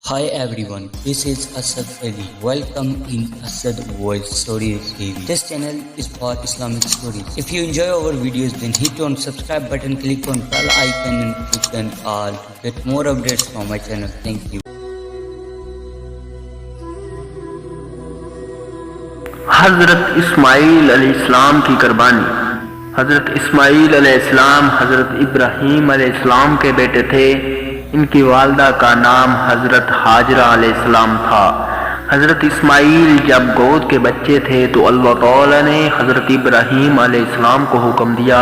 Hi everyone, this is Asad Ali. Welcome in Asad World Stories TV. This channel is for Islamic stories. If you enjoy our videos, then hit on subscribe button, click on bell icon and click on all to get more updates from my channel. Thank you. حضرت اسماعیل علیہ السلام کی قربانی۔ حضرت اسماعیل علیہ السلام حضرت ابراہیم علیہ السلام کے بیٹے تھے۔ ان کی والدہ کا نام حضرت ہاجرہ علیہ السلام تھا۔ حضرت اسماعیل جب گود کے بچے تھے تو اللہ تعالی نے حضرت ابراہیم علیہ السلام کو حکم دیا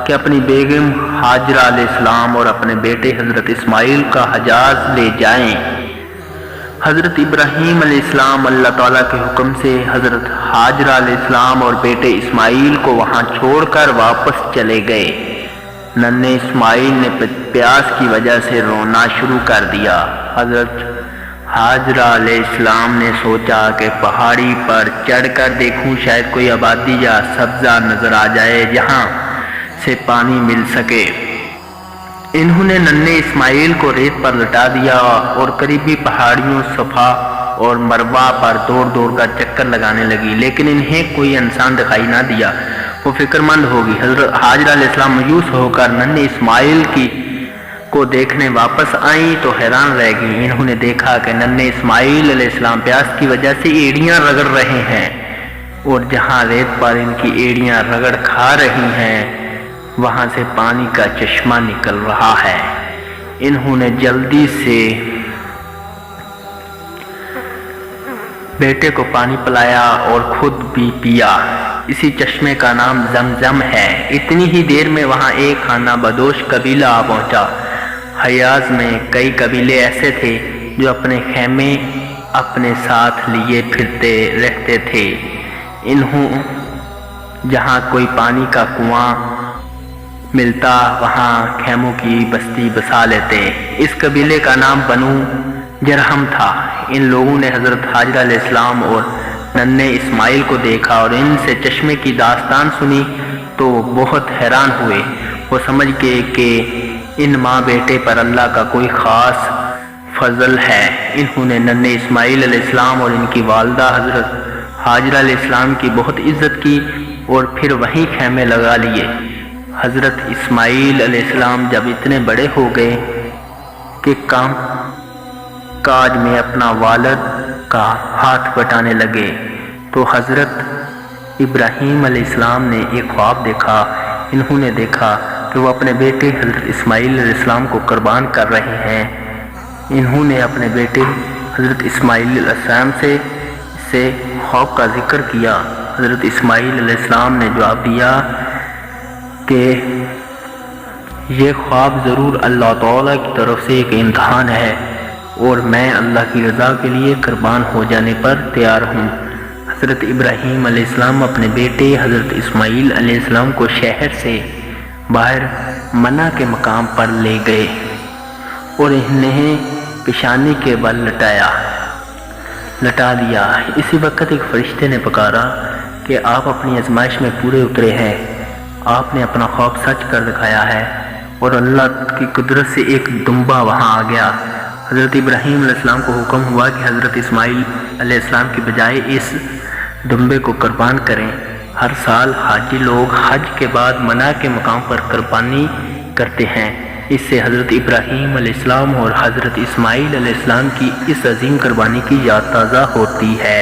کہ اپنی بیگم ہاجرہ علیہ السلام اور اپنے بیٹے حضرت اسماعیل کا حجاز لے جائیں۔ حضرت ابراہیم علیہ السلام اللہ تعالیٰ کے حکم سے حضرت ہاجرہ علیہ السلام اور بیٹے اسماعیل کو وہاں چھوڑ کر واپس چلے گئے۔ ننھے اسماعیل نے پیاس کی وجہ سے رونا شروع کر دیا۔ حضرت ہاجرہ علیہ السلام نے سوچا کہ پہاڑی پر چڑھ کر دیکھوں، شاید کوئی آبادی یا سبزہ نظر آ جائے جہاں سے پانی مل سکے۔ انہوں نے ننھے اسماعیل کو ریت پر لٹا دیا اور قریبی پہاڑیوں صفا اور مروہ پر دوڑ دوڑ کر چکر لگانے لگی، لیکن انہیں کوئی انسان دکھائی نہ دیا۔ وہ فکر مند ہوگی۔ حضرت ہاجرہ علیہ السلام مایوس ہو کر ننھے اسماعیل کو دیکھنے واپس آئیں تو حیران رہ گئیں۔ انہوں نے دیکھا کہ ننھے اسماعیل علیہ السلام پیاس کی وجہ سے ایڑیاں رگڑ رہے ہیں، اور جہاں ریت پر ان کی ایڑیاں رگڑ کھا رہی ہیں وہاں سے پانی کا چشمہ نکل رہا ہے۔ انہوں نے جلدی سے بیٹے کو پانی پلایا اور خود بھی پیا۔ اسی چشمے کا نام زمزم ہے۔ اتنی ہی دیر میں وہاں ایک خانہ بدوش قبیلہ آ پہنچا۔ حجاز میں کئی قبیلے ایسے تھے جو اپنے خیمے اپنے ساتھ لیے پھرتے رہتے تھے۔ انہوں جہاں کوئی پانی کا کنواں ملتا وہاں خیموں کی بستی بسا لیتے۔ اس قبیلے کا نام بنو جرہم تھا۔ ان لوگوں نے حضرت ہاجرہ علیہ السلام اور ننھے اسماعیل کو دیکھا اور ان سے چشمے کی داستان سنی تو بہت حیران ہوئے۔ وہ سمجھ گئے کہ ان ماں بیٹے پر اللہ کا کوئی خاص فضل ہے۔ انہوں نے ننھے اسماعیل علیہ السلام اور ان کی والدہ حضرت ہاجرہ علیہ السلام کی بہت عزت کی اور پھر وہیں خیمے لگا لیے۔ حضرت اسماعیل علیہ السلام جب اتنے بڑے ہو گئے کہ کام کاج میں اپنا والد کا ہاتھ بٹانے لگے تو حضرت ابراہیم علیہ السلام نے ایک خواب دیکھا۔ انہوں نے دیکھا کہ وہ اپنے بیٹے حضرت اسماعیل علیہ السلام کو قربان کر رہے ہیں۔ انہوں نے اپنے بیٹے حضرت اسماعیل علیہ السلام سے خواب کا ذکر کیا۔ حضرت اسماعیل علیہ السلام نے جواب دیا کہ یہ خواب ضرور اللہ تعالیٰ کی طرف سے ایک امتحان ہے اور میں اللہ کی رضا کے لیے قربان ہو جانے پر تیار ہوں۔ حضرت ابراہیم علیہ السلام اپنے بیٹے حضرت اسماعیل علیہ السلام کو شہر سے باہر منع کے مقام پر لے گئے اور انہیں پیشانی کے بل لٹا دیا۔ اسی وقت ایک فرشتے نے پکارا کہ آپ اپنی آزمائش میں پورے اترے ہیں، آپ نے اپنا خواب سچ کر دکھایا ہے، اور اللہ کی قدرت سے ایک دمبا وہاں آ گیا۔ حضرت ابراہیم علیہ السلام کو حکم ہوا کہ حضرت اسماعیل علیہ السلام کی بجائے اس دمبے کو قربان کریں۔ ہر سال حاجی لوگ حج کے بعد منع کے مقام پر قربانی کرتے ہیں۔ اس سے حضرت ابراہیم علیہ السلام اور حضرت اسماعیل علیہ السلام کی اس عظیم قربانی کی یاد تازہ ہوتی ہے۔